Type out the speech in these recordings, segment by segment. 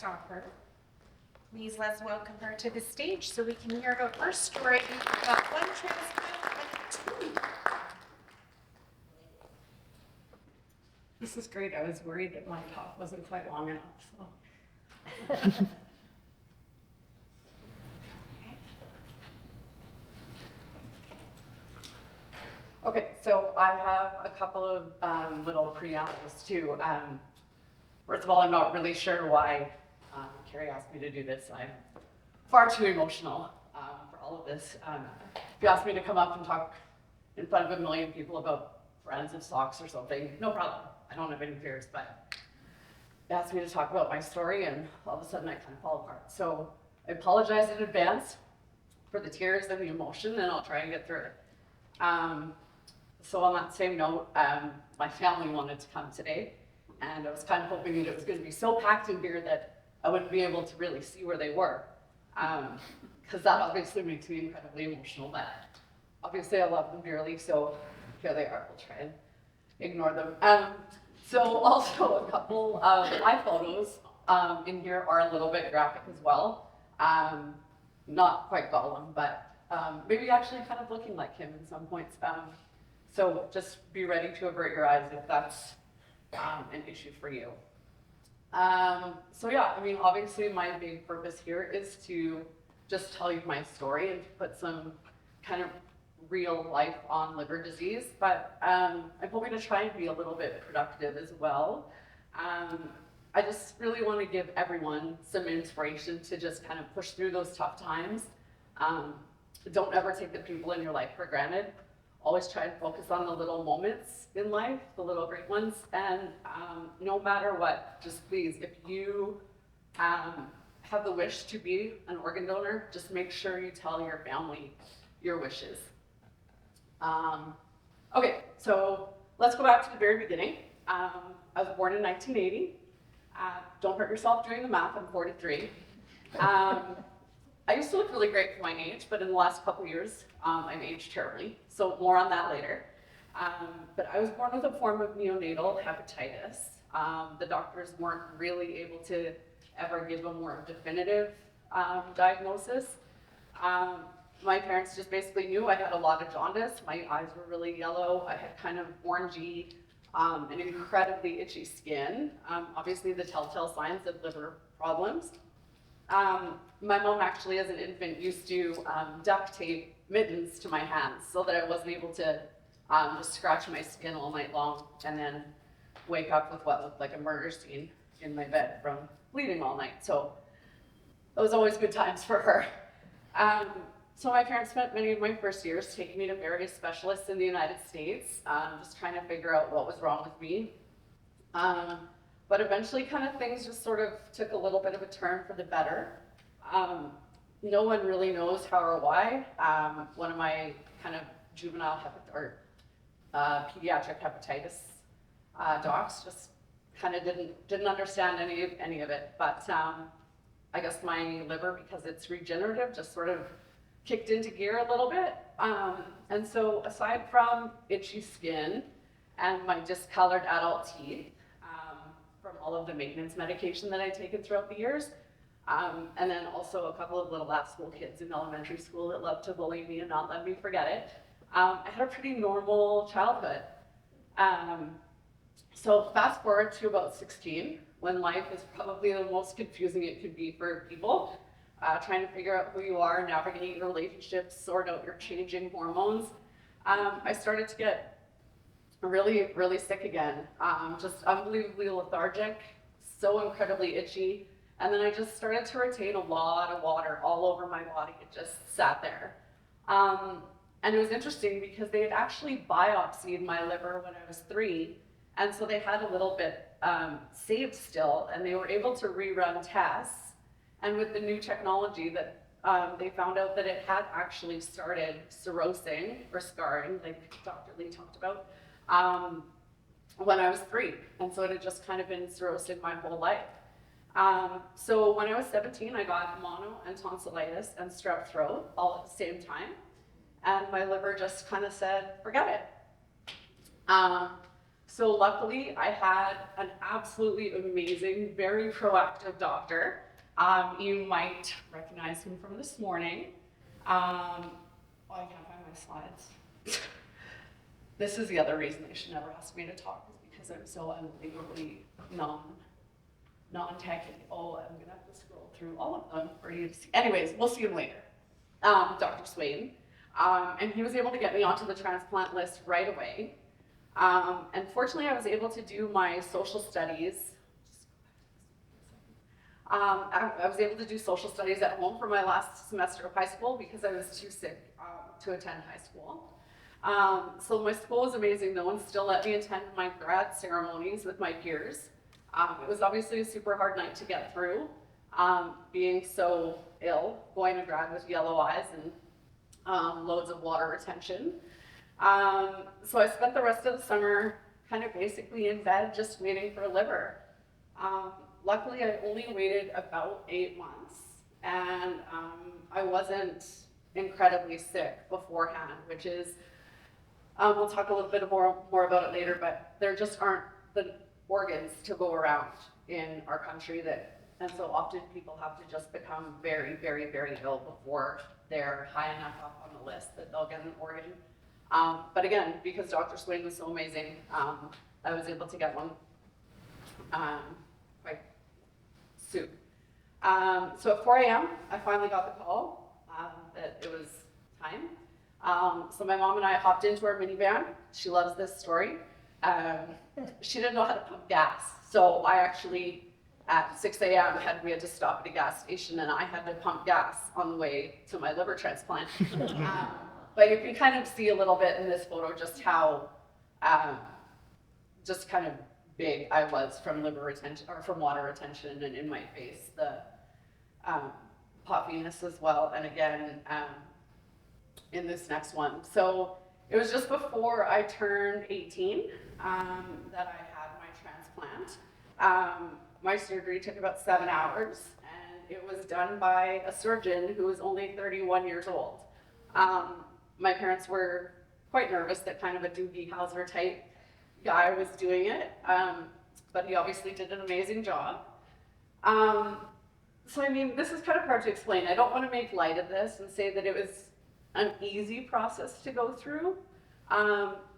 stopper. Please let's welcome her to the stage so we can hear about her story about one transplant and two. This is great. I was worried that my talk wasn't quite long enough. So. Okay, so I have a couple of little preambles too. First of all, I'm not really sure why Carrie asked me to do this. I'm far too emotional for all of this. If you asked me to come up and talk in front of a million people about Friends of Socks or something, no problem. I don't have any fears, but they asked me to talk about my story and all of a sudden I kind of fall apart. So I apologize in advance for the tears and the emotion, and I'll try and get through it. So on that same note, my family wanted to come today, and I was kind of hoping that it was going to be so packed in here that I wouldn't be able to really see where they were, because that obviously makes me incredibly emotional, but obviously I love them dearly, so here they are. We'll try and ignore them. So also a couple of my photos in here are a little bit graphic as well. Not quite Gollum, but maybe actually kind of looking like him in some points. So just be ready to avert your eyes if that's an issue for you. So yeah, I mean, obviously my big purpose here is to just tell you my story and to put some kind of real life on liver disease, but I'm hoping to try and be a little bit productive as well. I just really want to give everyone some inspiration to just kind of push through those tough times. Don't ever take the people in your life for granted. Always try and focus on the little moments in life, the little great ones, and no matter what, just please, if you have the wish to be an organ donor, just make sure you tell your family your wishes. Okay, so let's go back to the very beginning. I was born in 1980. Don't hurt yourself doing the math, I'm 43. I used to look really great for my age, but in the last couple years, I've aged terribly. So more on that later. But I was born with a form of neonatal hepatitis. The doctors weren't really able to ever give a more definitive diagnosis. My parents just basically knew I had a lot of jaundice. My eyes were really yellow. I had kind of orangey, and incredibly itchy skin. Obviously the telltale signs of liver problems. My mom actually, as an infant, used to duct tape mittens to my hands so that I wasn't able to just scratch my skin all night long and then wake up with what looked like a murder scene in my bed from bleeding all night. So it was always good times for her. So my parents spent many of my first years taking me to various specialists in the United States, just trying to figure out what was wrong with me. But eventually kind of things just sort of took a little bit of a turn for the better. No one really knows how or why. One of my kind of juvenile pediatric hepatitis docs just kind of didn't understand any of it. But I guess my liver, because it's regenerative, just sort of kicked into gear a little bit. And so aside from itchy skin and my discolored adult teeth, from all of the maintenance medication that I'd taken throughout the years, and then also a couple of little lab school kids in elementary school that loved to bully me and not let me forget it, I had a pretty normal childhood. So fast forward to about 16, when life is probably the most confusing it could be for people, trying to figure out who you are, navigate your relationships, sort out your changing hormones. I started to get really, really sick again, just unbelievably lethargic, so incredibly itchy. And then I just started to retain a lot of water all over my body. It just sat there. And it was interesting because they had actually biopsied my liver when I was 3. And so they had a little bit saved still, and they were able to rerun tests. And with the new technology that they found out that it had actually started cirrhosing or scarring, like Dr. Lee talked about, when I was 3. And so it had just kind of been cirrhosic my whole life. So when I was 17, I got mono and tonsillitis and strep throat all at the same time. And my liver just kind of said, forget it. So luckily, I had an absolutely amazing, very proactive doctor. You might recognize him from this morning. I can't find my slides. This is the other reason they should never ask me to talk, is because I'm so unbelievably non-techy. Oh, I'm gonna have to scroll through all of them for you to see. Anyways, we'll see him later. Dr. Swain. And he was able to get me onto the transplant list right away. And fortunately, I was able to do my social studies. I was able to do social studies at home for my last semester of high school because I was too sick to attend high school. So my school was amazing. No one still let me attend my grad ceremonies with my peers. It was obviously a super hard night to get through, being so ill, going to grad with yellow eyes and loads of water retention. So I spent the rest of the summer kind of basically in bed just waiting for a liver. Luckily, I only waited about 8 months, and I wasn't incredibly sick beforehand, which is, we'll talk a little bit more about it later, but there just aren't the organs to go around in our country and so often people have to just become very, very, very ill before they're high enough up on the list that they'll get an organ. But again, because Dr. Swain was so amazing, I was able to get one quite soon. So at 4 a.m., I finally got the call that it was time. So my mom and I hopped into our minivan. She loves this story. She didn't know how to pump gas. So I actually, at 6 a.m., we had to stop at a gas station and I had to pump gas on the way to my liver transplant. But you can kind of see a little bit in this photo just how just kind of big I was from liver retention or from water retention, and in my face the puffiness as well, and again in this next one. So it was just before I turned 18 that I had my transplant. My surgery took about 7 hours, and it was done by a surgeon who was only 31 years old. My parents were quite nervous that kind of a Doogie Howser type guy was doing it, but he obviously did an amazing job. So I mean, this is kind of hard to explain. I don't want to make light of this and say that it was an easy process to go through,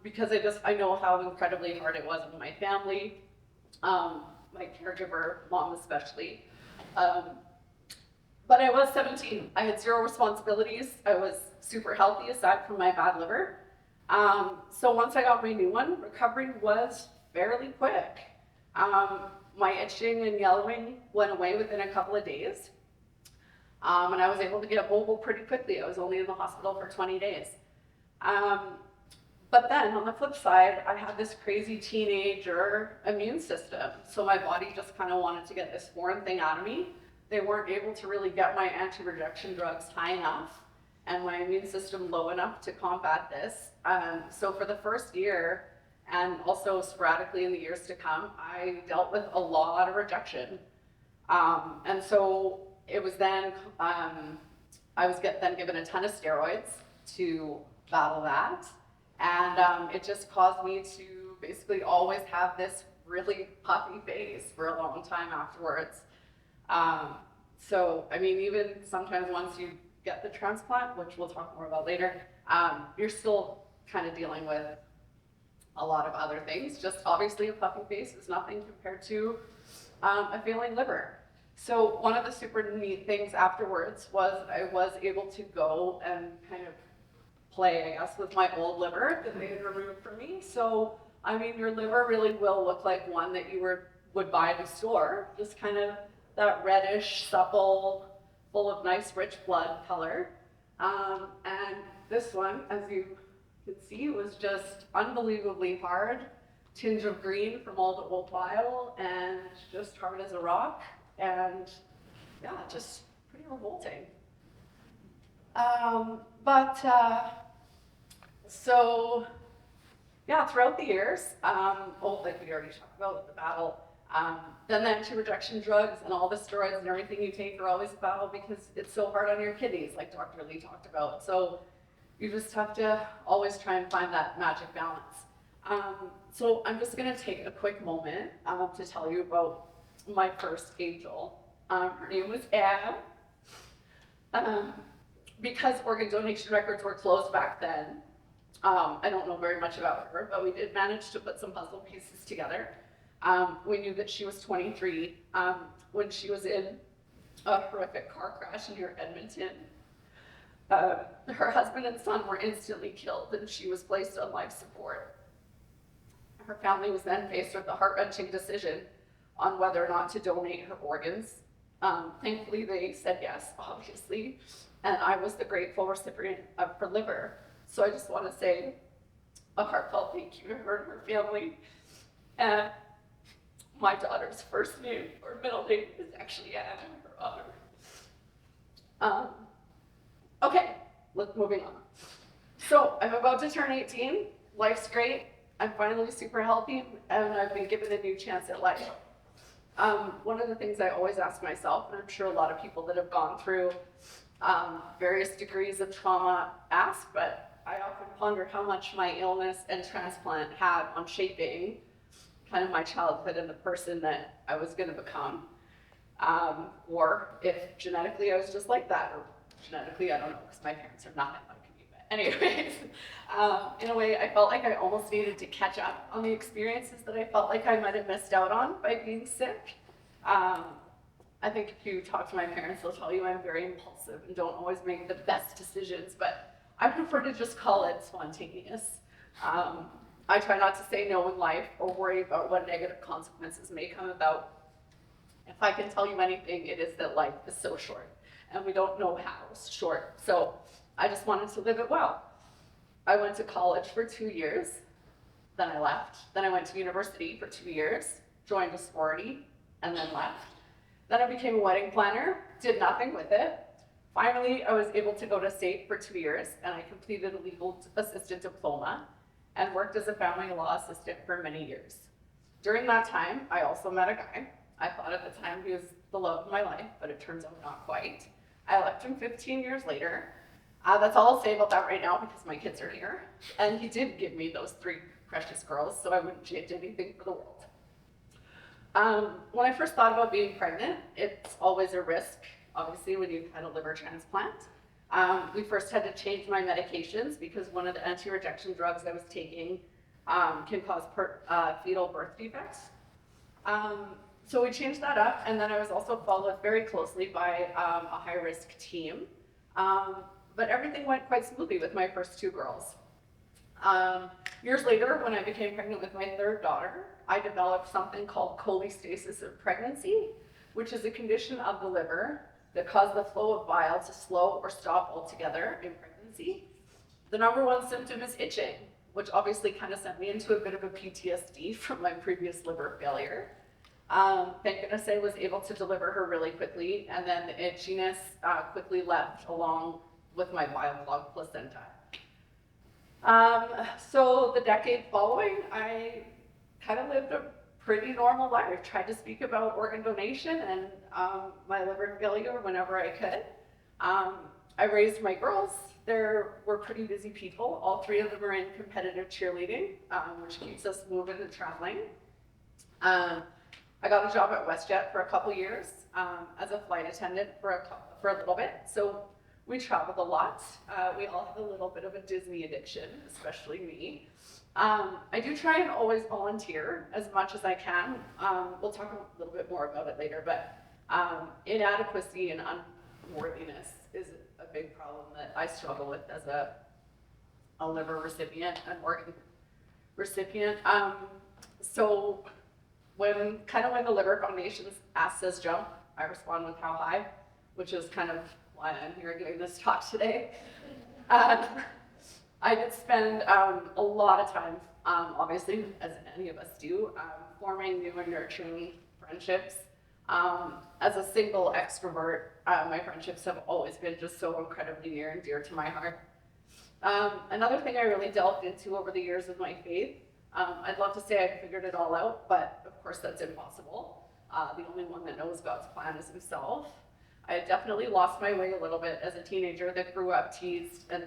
because I know how incredibly hard it was with my family, my caregiver, mom especially. But I was 17. I had 0 responsibilities. I was super healthy aside from my bad liver. So once I got my new one, recovery was fairly quick. My itching and yellowing went away within a couple of days. And I was able to get mobile pretty quickly. I was only in the hospital for 20 days. But then on the flip side, I had this crazy teenager immune system. So my body just kind of wanted to get this foreign thing out of me. They weren't able to really get my anti-rejection drugs high enough and my immune system low enough to combat this. So for the first year, and also sporadically in the years to come, I dealt with a lot of rejection. And so it was then, I was then given a ton of steroids to battle that. And it just caused me to basically always have this really puffy face for a long time afterwards. So, I mean, even sometimes once you get the transplant, which we'll talk more about later, you're still kind of dealing with a lot of other things. Just obviously a puffy face is nothing compared to a failing liver. So one of the super neat things afterwards was I was able to go and kind of play, I guess, with my old liver that they had removed from me. So, I mean, your liver really will look like one that you would buy at a store, just kind of that reddish, supple, full of nice, rich blood color. And this one, as you can see, was just unbelievably hard, tinge of green from all the old bile, and just hard as a rock, and yeah, just pretty revolting. So yeah, throughout the years, like we already talked about the battle, then the anti-rejection drugs and all the steroids and everything you take are always a battle because it's so hard on your kidneys, like Dr. Lee talked about. So you just have to always try and find that magic balance. So I'm just gonna take a quick moment to tell you about my first angel. Her name was Anne. Because organ donation records were closed back then, I don't know very much about her, but we did manage to put some puzzle pieces together. We knew that she was 23 when she was in a horrific car crash near Edmonton. Her husband and son were instantly killed, and she was placed on life support. Her family was then faced with the heart-wrenching decision on whether or not to donate her organs. Thankfully, they said yes, obviously, and I was the grateful recipient of her liver. So I just want to say a heartfelt thank you to her and her family. And my daughter's first name or middle name is actually Anne in her honor. Okay, moving on. So I'm about to turn 18. Life's great. I'm finally super healthy, and I've been given a new chance at life. One of the things I always ask myself, and I'm sure a lot of people that have gone through various degrees of trauma ask, but I often ponder how much my illness and transplant had on shaping kind of my childhood and the person that I was going to become. Or if genetically I was just like that, or genetically, I don't know, because my parents are not like me. But anyways, in a way, I felt like I almost needed to catch up on the experiences that I felt like I might have missed out on by being sick. I think if you talk to my parents, they'll tell you I'm very impulsive and don't always make the best decisions, but I prefer to just call it spontaneous. I try not to say no in life or worry about what negative consequences may come about. If I can tell you anything, it is that life is so short, and we don't know how short. So I just wanted to live it well. I went to college for 2 years, then I left. Then I went to university for 2 years, joined a sorority, and then left. Then I became a wedding planner, did nothing with it. Finally, I was able to go to state for 2 years, and I completed a legal assistant diploma and worked as a family law assistant for many years. During that time, I also met a guy. I thought at the time he was the love of my life, but it turns out not quite. I left him 15 years later. That's all I'll say about that right now because my kids are here. And he did give me those 3 precious girls, so I wouldn't change anything for the world. When I first thought about being pregnant, it's always a risk, obviously, when you've had a liver transplant. We first had to change my medications because one of the anti-rejection drugs I was taking can cause fetal birth defects. So we changed that up, and then I was also followed very closely by a high-risk team. But everything went quite smoothly with my first 2 girls. Years later, when I became pregnant with my 3rd daughter, I developed something called cholestasis of pregnancy, which is a condition of the liver that causes the flow of bile to slow or stop altogether in pregnancy. The number 1 symptom is itching, which obviously kind of sent me into a bit of a PTSD from my previous liver failure. Thank goodness I was able to deliver her really quickly, and then the itchiness quickly left along with my bile-clogged placenta. So the decade following, I kind of lived a pretty normal life. Tried to speak about organ donation and my liver failure whenever I could. I raised my girls. They were pretty busy people. All 3 of them are in competitive cheerleading, which keeps us moving and traveling. I got a job at WestJet for a couple years as a flight attendant for a little bit. So we traveled a lot. We all have a little bit of a Disney addiction, especially me. I do try and always volunteer as much as I can. We'll talk a little bit more about it later, but inadequacy and unworthiness is a big problem that I struggle with as a liver recipient, an organ recipient. So when the Liver Foundation's ask says jump, I respond with how high, which is kind of why I'm here giving this talk today. I did spend a lot of time, obviously, as any of us do, forming new and nurturing friendships. As a single extrovert, my friendships have always been just so incredibly near and dear to my heart. Another thing I really delved into over the years of my faith, I'd love to say I figured it all out, but of course that's impossible. The only one that knows God's plan is himself. I had definitely lost my way a little bit as a teenager that grew up teased and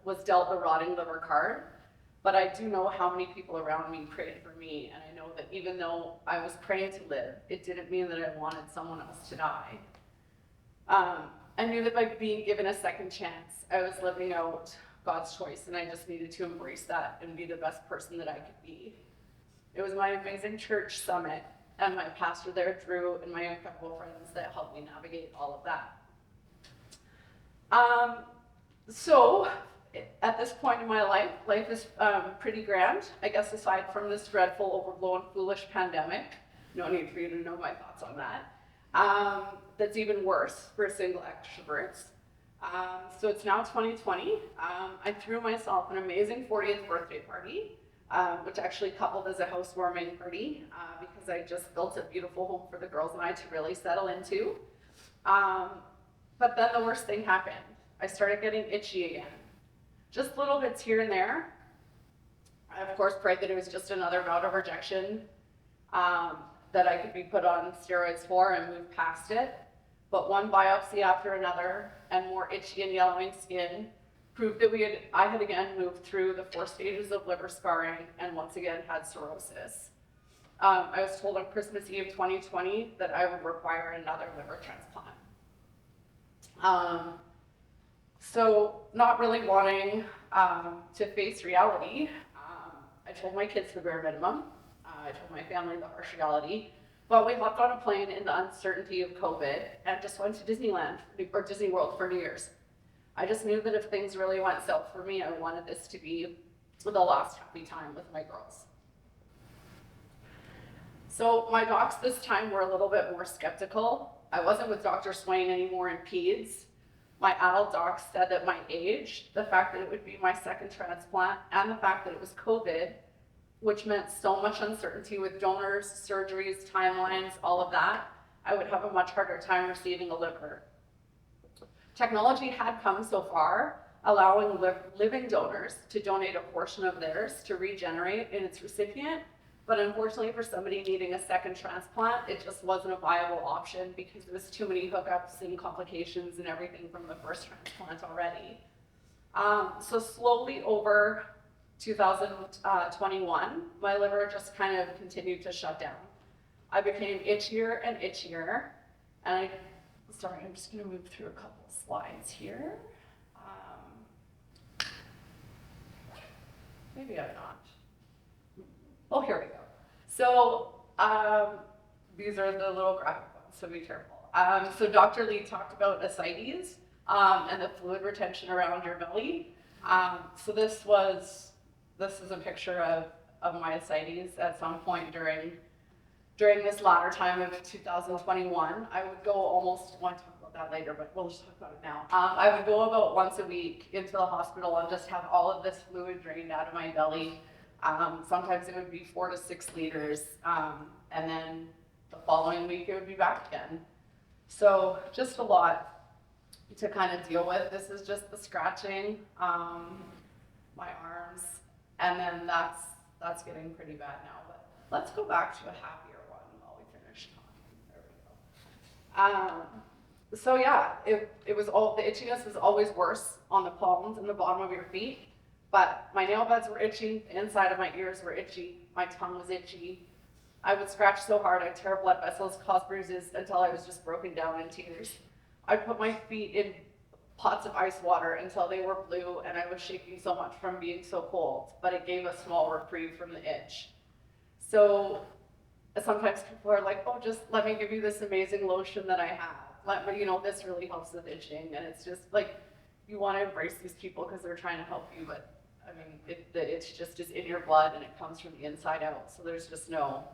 was dealt the rotting liver card. But I do know how many people around me prayed for me, and I know that even though I was praying to live, it didn't mean that I wanted someone else to die. I knew that by being given a second chance, I was living out God's choice, and I just needed to embrace that and be the best person that I could be. It was my amazing church summit and my pastor there, Drew, and my incredible friends that helped me navigate all of that. So at this point in my life, life is pretty grand, I guess, aside from this dreadful, overblown, foolish pandemic. No need for you to know my thoughts on that. That's even worse for single extroverts. So it's now 2020. I threw myself an amazing 40th birthday party, which actually coupled as a housewarming party because I just built a beautiful home for the girls and I to really settle into. But then the worst thing happened. I started getting itchy again. Just little bits here and there. I, of course, prayed that it was just another bout of rejection that I could be put on steroids for and move past it. But one biopsy after another and more itchy and yellowing skin proved that I had again moved through the 4 stages of liver scarring and once again had cirrhosis. I was told on Christmas Eve 2020 that I would require another liver transplant. So not really wanting to face reality, I told my kids the bare minimum. I told my family the harsh reality. But we hopped on a plane in the uncertainty of COVID and just went to Disneyland or Disney World for New Year's. I just knew that if things really went south for me, I wanted this to be the last happy time with my girls. So my docs this time were a little bit more skeptical. I wasn't with Dr. Swain anymore in peds. My adult docs said that my age, the fact that it would be my second transplant, and the fact that it was COVID, which meant so much uncertainty with donors, surgeries, timelines, all of that, I would have a much harder time receiving a liver. Technology had come so far, allowing living donors to donate a portion of theirs to regenerate in its recipient, but unfortunately for somebody needing a second transplant, it just wasn't a viable option because there was too many hookups and complications and everything from the first transplant already. So slowly over 2021, my liver just kind of continued to shut down. I became itchier and itchier, and I'm just gonna move through a couple slides here. Maybe I'm not. Oh, here we go. So these are the little graphic ones, so be careful. So Dr. Lee talked about ascites and the fluid retention around your belly. So this is a picture of my ascites at some point during this latter time of 2021. I would go almost, I want to talk about that later, but we'll just talk about it now. I would go about once a week into the hospital and just have all of this fluid drained out of my belly. Sometimes it would be 4 to 6 liters, and then the following week it would be back again. So just a lot to kind of deal with. This is just the scratching, my arms, and then that's getting pretty bad now. But let's go back to a happier one while we finish talking. There we go. So yeah, it was all, the itchiness is always worse on the palms and the bottom of your feet. But my nail beds were itchy, the inside of my ears were itchy, my tongue was itchy. I would scratch so hard I'd tear blood vessels, cause bruises until I was just broken down in tears. I'd put my feet in pots of ice water until they were blue and I was shaking so much from being so cold, but it gave a small reprieve from the itch. So sometimes people are like, oh, just let me give you this amazing lotion that I have. Let me, this really helps with itching. And it's just like, you want to embrace these people because they're trying to help you, but I mean, the itch just is in your blood and it comes from the inside out. So there's just no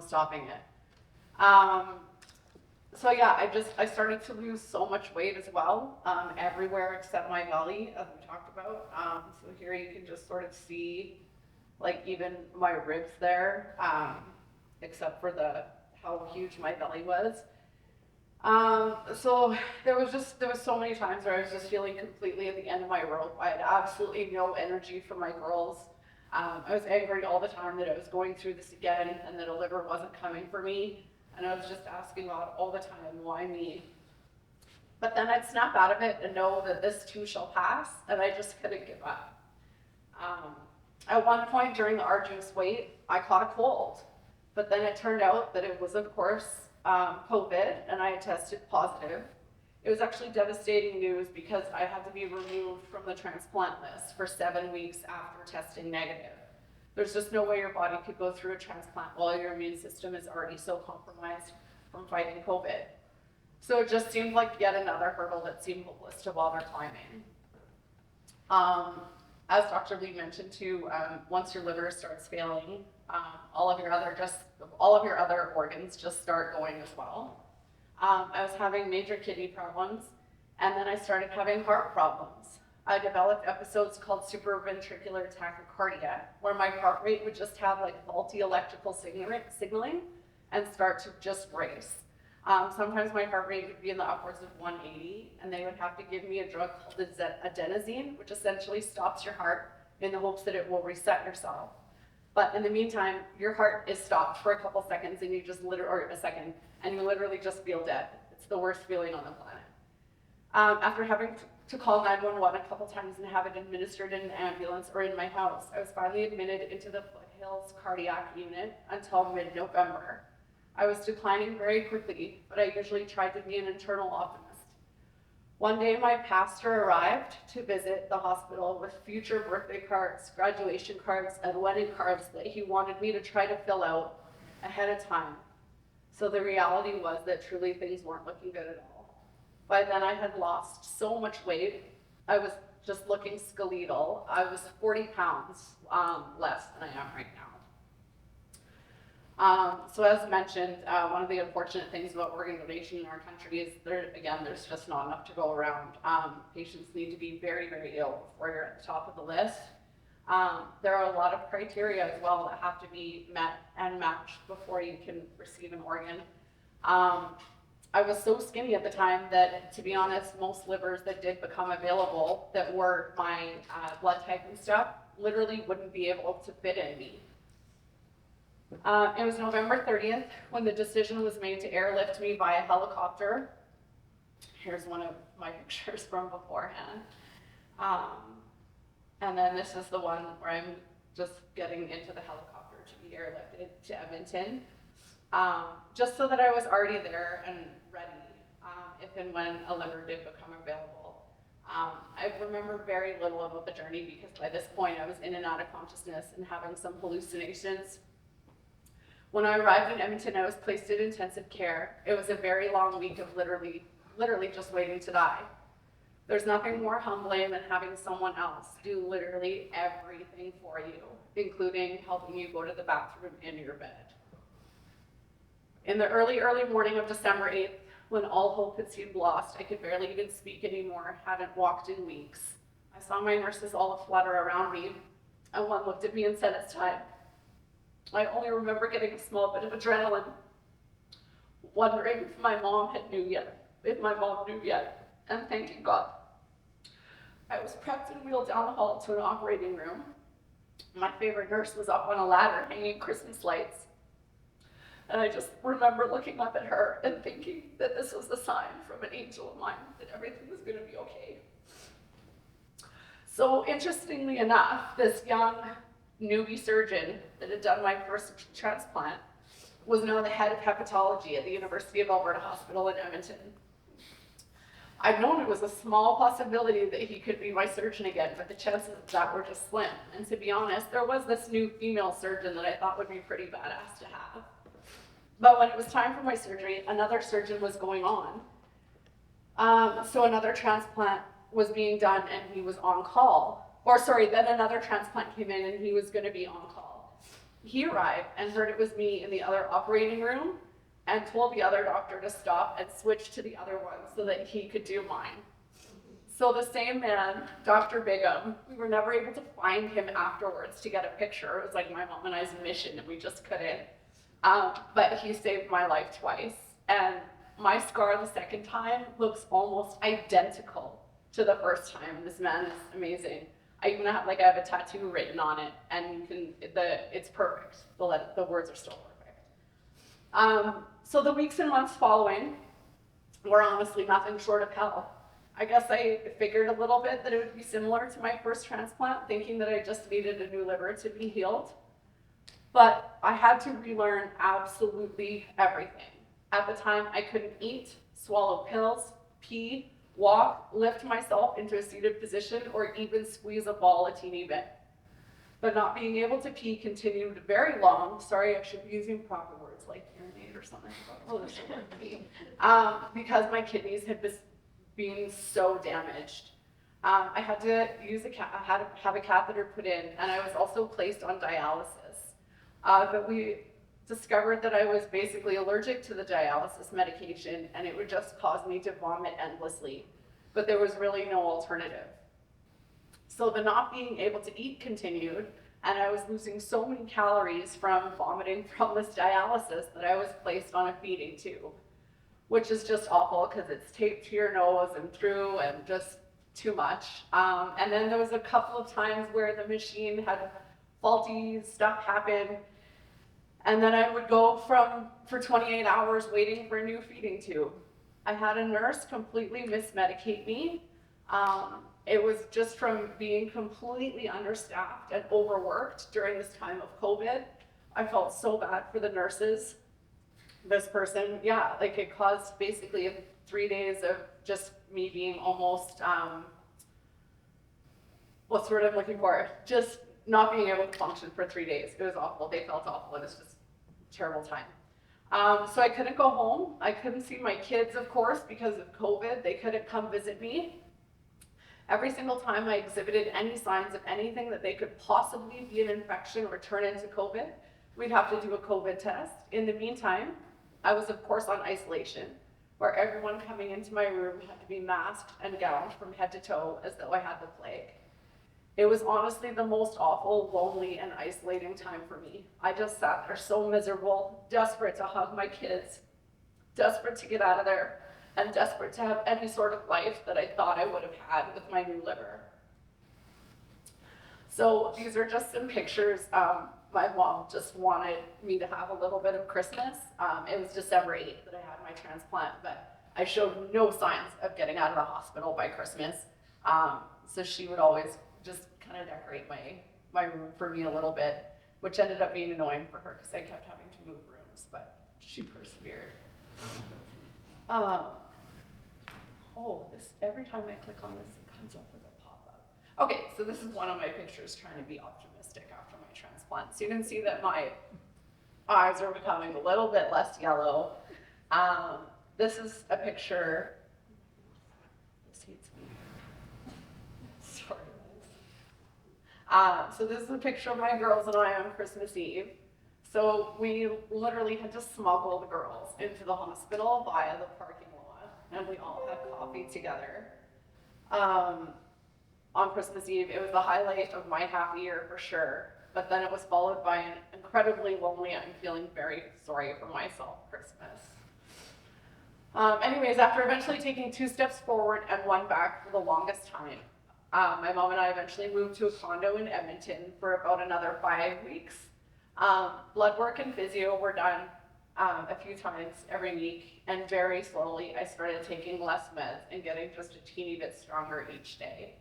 stopping it. So yeah, I started to lose so much weight as well, everywhere except my belly, as we talked about. So here you can just sort of see, like even my ribs there, except for how huge my belly was. So there was so many times where I was just feeling completely at the end of my rope. I had absolutely no energy for my girls. I was angry all the time that I was going through this again and that a liver wasn't coming for me. And I was just asking God all the time, why me? But then I'd snap out of it and know that this too shall pass, and I just couldn't give up. At one point during the arduous wait, I caught a cold, but then it turned out that it was, of course, COVID, and I had tested positive. It was actually devastating news because I had to be removed from the transplant list for 7 weeks after testing negative. There's just no way your body could go through a transplant while your immune system is already so compromised from fighting COVID. So it just seemed like yet another hurdle that seemed hopeless to bother climbing. As Dr. Lee mentioned too, once your liver starts failing, all of your other organs just start going as well. I was having major kidney problems, and then I started having heart problems. I developed episodes called supraventricular tachycardia, where my heart rate would just have like faulty electrical signaling and start to just race. Sometimes my heart rate would be in the upwards of 180, and they would have to give me a drug called adenosine, which essentially stops your heart in the hopes that it will reset yourself. But in the meantime, your heart is stopped for a couple seconds, and you just or a second, and you literally just feel dead. It's the worst feeling on the planet. After having to call 911 a couple times and have it administered in an ambulance or in my house, I was finally admitted into the Foothills cardiac unit until mid-November. I was declining very quickly, but I usually tried to be an internal optimist. One day, my pastor arrived to visit the hospital with future birthday cards, graduation cards, and wedding cards that he wanted me to try to fill out ahead of time. So the reality was that truly things weren't looking good at all. By then, I had lost so much weight. I was just looking skeletal. I was 40 pounds less than I am right now. So as mentioned, one of the unfortunate things about organ donation in our country is there's just not enough to go around. Patients need to be very, very ill before you're at the top of the list. There are a lot of criteria as well that have to be met and matched before you can receive an organ. I was so skinny at the time that, to be honest, most livers that did become available that were my blood type and stuff literally wouldn't be able to fit in me. It was November 30th when the decision was made to airlift me by a helicopter. Here's one of my pictures from beforehand. And then this is the one where I'm just getting into the helicopter to be airlifted to Edmonton. Just so that I was already there and ready if and when a liver did become available. I remember very little about the journey because by this point I was in and out of consciousness and having some hallucinations. When I arrived in Edmonton, I was placed in intensive care. It was a very long week of literally just waiting to die. There's nothing more humbling than having someone else do literally everything for you, including helping you go to the bathroom in your bed. In the early morning of December 8th, when all hope had seemed lost, I could barely even speak anymore, hadn't walked in weeks. I saw my nurses all flutter around me, and one looked at me and said, "It's time." I only remember getting a small bit of adrenaline, wondering if my mom knew yet, and thanking God. I was prepped and wheeled down the hall to an operating room. My favorite nurse was up on a ladder hanging Christmas lights. And I just remember looking up at her and thinking that this was a sign from an angel of mine that everything was going to be okay. So interestingly enough, this young newbie surgeon that had done my first transplant was now the head of hepatology at the University of Alberta Hospital in Edmonton. I'd known it was a small possibility that he could be my surgeon again, but the chances of that were just slim. And to be honest, there was this new female surgeon that I thought would be pretty badass to have. But when it was time for my surgery, another surgeon was going on. So another transplant was being done and he was on call. Then another transplant came in and he was going to be on call. He arrived and heard it was me in the other operating room and told the other doctor to stop and switch to the other one so that he could do mine. So the same man, Dr. Bigham, we were never able to find him afterwards to get a picture. It was like my mom and I's mission and we just couldn't. But he saved my life twice. And my scar the second time looks almost identical to the first time. This man is amazing. I even have I have a tattoo written on it, and it's perfect. The words are still perfect. So the weeks and months following were honestly nothing short of hell. I guess I figured a little bit that it would be similar to my first transplant, thinking that I just needed a new liver to be healed. But I had to relearn absolutely everything. At the time, I couldn't eat, swallow pills, pee, walk, lift myself into a seated position, or even squeeze a ball a teeny bit. But not being able to pee continued very long. Sorry, I should be using proper words like urinate or something. Oh, this should work pee. Because my kidneys had been so damaged. I had to have a catheter put in, and I was also placed on dialysis. But we discovered that I was basically allergic to the dialysis medication, and it would just cause me to vomit endlessly. But there was really no alternative. So the not being able to eat continued, and I was losing so many calories from vomiting from this dialysis that I was placed on a feeding tube, which is just awful because it's taped to your nose and through and just too much. And then there was a couple of times where the machine had faulty stuff happen, and then I would go for 28 hours waiting for a new feeding tube. I had a nurse completely mismedicate me. It was just from being completely understaffed and overworked during this time of COVID. I felt so bad for the nurses. This person, yeah, like it caused basically 3 days of just me being almost, what's the word I'm looking for? Just not being able to function for 3 days. It was awful. They felt awful. It was just a terrible time. So I couldn't go home. I couldn't see my kids, of course, because of COVID. They couldn't come visit me. Every single time I exhibited any signs of anything that they could possibly be an infection or turn into COVID, we'd have to do a COVID test. In the meantime, I was of course on isolation, where everyone coming into my room had to be masked and gowned from head to toe as though I had the plague. It was honestly the most awful, lonely, and isolating time for me. I just sat there so miserable, desperate to hug my kids, desperate to get out of there, and desperate to have any sort of life that I thought I would have had with my new liver. So these are just some pictures. My mom just wanted me to have a little bit of Christmas. It was December 8th that I had my transplant, but I showed no signs of getting out of the hospital by Christmas. So she would always just kind of decorate my room for me a little bit, which ended up being annoying for her because I kept having to move rooms, but she persevered. Every time I click on this, it comes up with a pop-up. Okay, so this is one of my pictures trying to be optimistic after my transplant. So you can see that my eyes are becoming a little bit less yellow. This is a picture. Sorry. So this is a picture of my girls and I on Christmas Eve. So we literally had to smuggle the girls into the hospital via the parking lot, and we all had coffee together. On Christmas Eve, it was the highlight of my happy year for sure, but then it was followed by an incredibly lonely, I'm feeling very sorry for myself Christmas. Anyways, after eventually taking 2 steps forward and 1 back for the longest time, my mom and I eventually moved to a condo in Edmonton for about another 5 weeks. Blood work and physio were done a few times every week, and very slowly I started taking less meds and getting just a teeny bit stronger each day.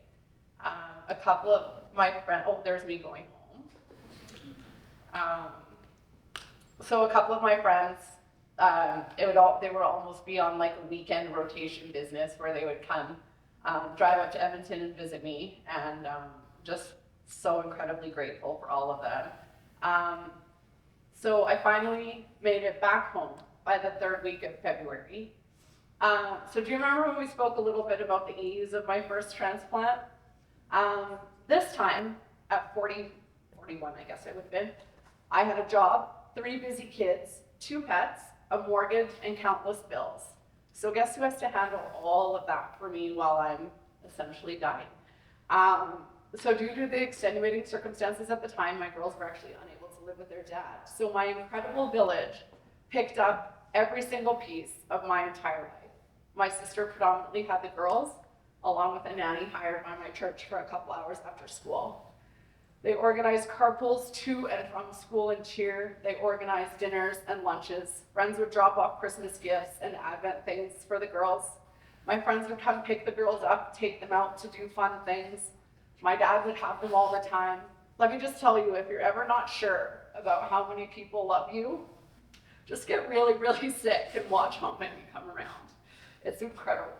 A couple of my friends, there's me going home. So a couple of my friends, they would almost be on like a weekend rotation business where they would come, drive up to Edmonton and visit me, and just so incredibly grateful for all of them. So I finally made it back home by the 3rd week of February. So do you remember when we spoke a little bit about the ease of my first transplant? This time, at 41 I guess I would have been, I had a job, 3 busy kids, 2 pets, a mortgage, and countless bills. So guess who has to handle all of that for me while I'm essentially dying? So due to the extenuating circumstances at the time, my girls were actually unable to live with their dad. So my incredible village picked up every single piece of my entire life. My sister predominantly had the girls, along with a nanny hired by my church for a couple hours after school. They organized carpools to and from school and cheer. They organized dinners and lunches. Friends would drop off Christmas gifts and Advent things for the girls. My friends would come pick the girls up, take them out to do fun things. My dad would have them all the time. Let me just tell you, if you're ever not sure about how many people love you, just get really, really sick and watch how many come around. It's incredible.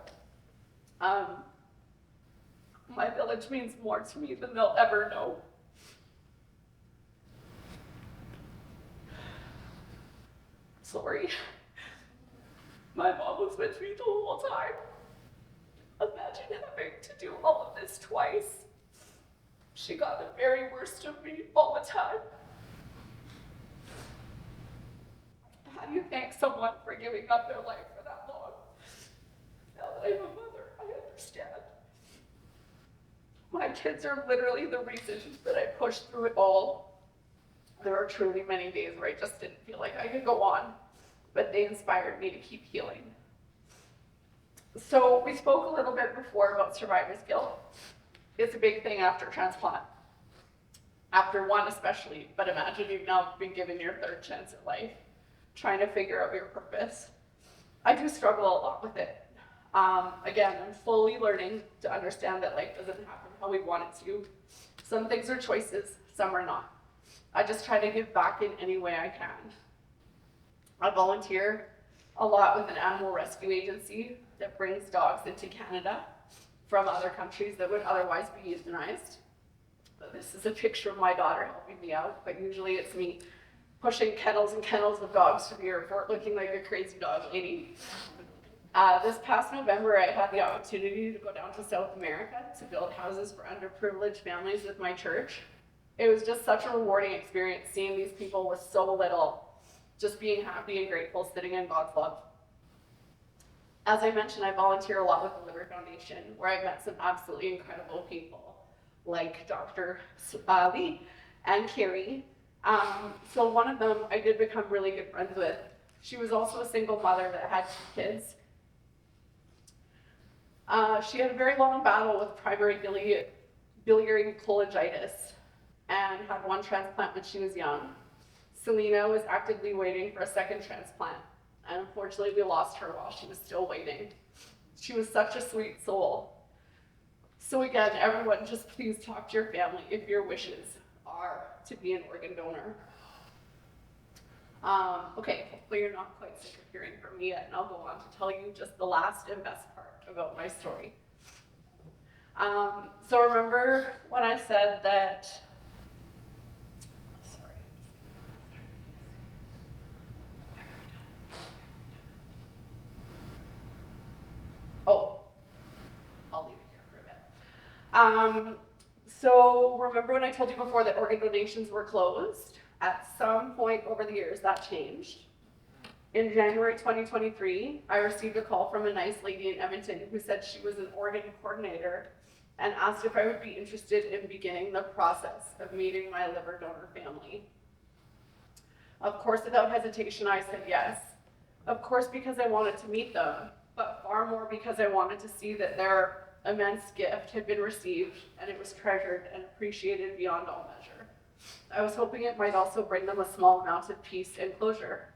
My village means more to me than they'll ever know. Sorry. My mom was with me the whole time. Imagine having to do all of this twice. She got the very worst of me all the time. How do you thank someone for giving up their life for that long? Now that I'm a mother, I understand. My kids are literally the reason that I pushed through it all. There are truly many days where I just didn't feel like I could go on, but they inspired me to keep healing. So we spoke a little bit before about survivor's guilt. It's a big thing after transplant. After one especially, but imagine you've now been given your third chance at life, trying to figure out your purpose. I do struggle a lot with it. Again, I'm slowly learning to understand that life doesn't happen how we want it to. Some things are choices, some are not. I just try to give back in any way I can. I volunteer a lot with an animal rescue agency that brings dogs into Canada from other countries that would otherwise be euthanized. This is a picture of my daughter helping me out, but usually it's me pushing kennels and kennels of dogs to the airport looking like a crazy dog lady. This past November, I had the opportunity to go down to South America to build houses for underprivileged families with my church. It was just such a rewarding experience seeing these people with so little, just being happy and grateful, sitting in God's love. As I mentioned, I volunteer a lot with the Liver Foundation, where I've met some absolutely incredible people, like Dr. Lee and Carrie. So one of them I did become really good friends with. She was also a single mother that had 2 kids. She had a very long battle with primary biliary cholangitis and had 1 transplant when she was young. Selena was actively waiting for a 2nd transplant, and unfortunately we lost her while she was still waiting. She was such a sweet soul. So again, everyone, just please talk to your family if your wishes are to be an organ donor. Okay, hopefully you're not quite sick of hearing from me yet, and I'll go on to tell you just the last and best part about my story. So remember when I said that, I'll leave it here for a bit. So remember when I told you before that organ donations were closed? At some point over the years, that changed. In January 2023, I received a call from a nice lady in Edmonton who said she was an organ coordinator and asked if I would be interested in beginning the process of meeting my liver donor family. Of course, without hesitation, I said yes. Of course, because I wanted to meet them, but far more because I wanted to see that their immense gift had been received and it was treasured and appreciated beyond all measure. I was hoping it might also bring them a small amount of peace and closure.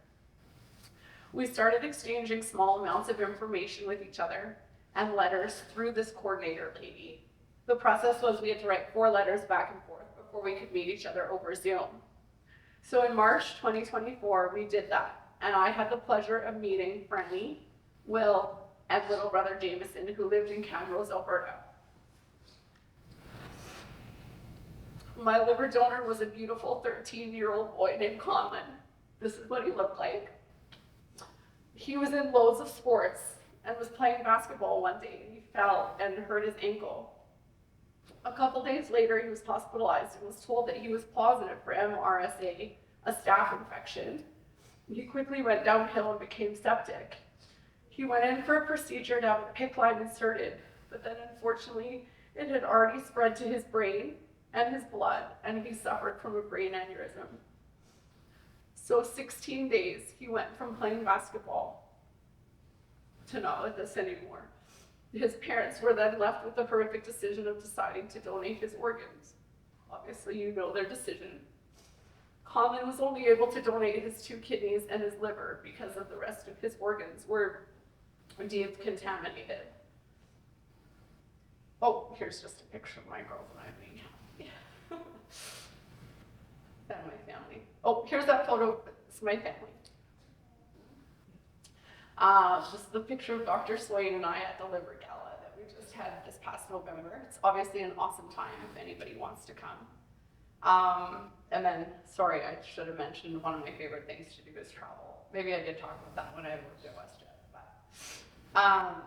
We started exchanging small amounts of information with each other and letters through this coordinator lady. The process was we had to write 4 letters back and forth before we could meet each other over Zoom. So in March 2024, we did that, and I had the pleasure of meeting Franny, Will, and little brother Jameson, who lived in Calgary, Alberta. My liver donor was a beautiful 13-year-old boy named Conlon. This is what he looked like. He was in loads of sports and was playing basketball one day. He fell and hurt his ankle. A couple days later, he was hospitalized and was told that he was positive for MRSA, a staph infection. He quickly went downhill and became septic. He went in for a procedure to have a PICC line inserted, but then unfortunately, it had already spread to his brain and his blood, and he suffered from a brain aneurysm. So 16 days, he went from playing basketball to not with us anymore. His parents were then left with the horrific decision of deciding to donate his organs. Obviously, you know their decision. Colin was only able to donate his 2 kidneys and his liver because of the rest of his organs were decontaminated. Oh, here's just a picture of my girls and I being happy. And my family. Oh, here's that photo. It's my family. This is the picture of Dr. Swain and I at the LIVERight Gala that we just had this past November. It's obviously an awesome time if anybody wants to come. And then, sorry, I should have mentioned one of my favorite things to do is travel. Maybe I did talk about that when I worked at WestJet. But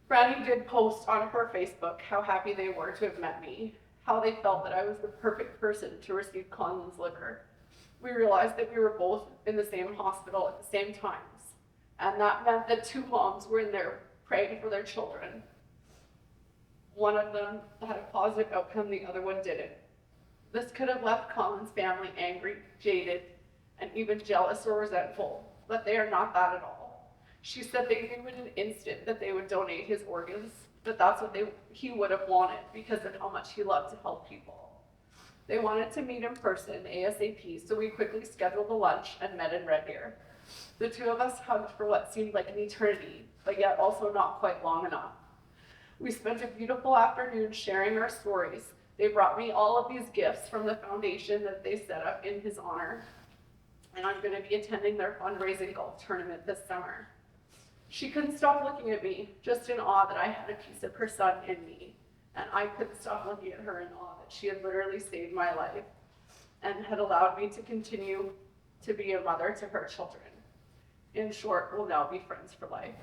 Brandy did post on her Facebook how happy they were to have met me, how they felt that I was the perfect person to receive Conlon's liquor. We realized that we were both in the same hospital at the same times, and that meant that two moms were in there praying for their children. One of them had a positive outcome, the other one didn't. This could have left Conlon's family angry, jaded, and even jealous or resentful, but they are not that at all. She said they knew in an instant that they would donate his organs, that that's what he would have wanted because of how much he loved to help people. They wanted to meet in person ASAP, so we quickly scheduled a lunch and met in Red Deer. The two of us hugged for what seemed like an eternity, but yet also not quite long enough. We spent a beautiful afternoon sharing our stories. They brought me all of these gifts from the foundation that they set up in his honor, and I'm going to be attending their fundraising golf tournament this summer. She couldn't stop looking at me, just in awe that I had a piece of her son in me, and I couldn't stop looking at her in awe that she had literally saved my life and had allowed me to continue to be a mother to her children. In short, we'll now be friends for life.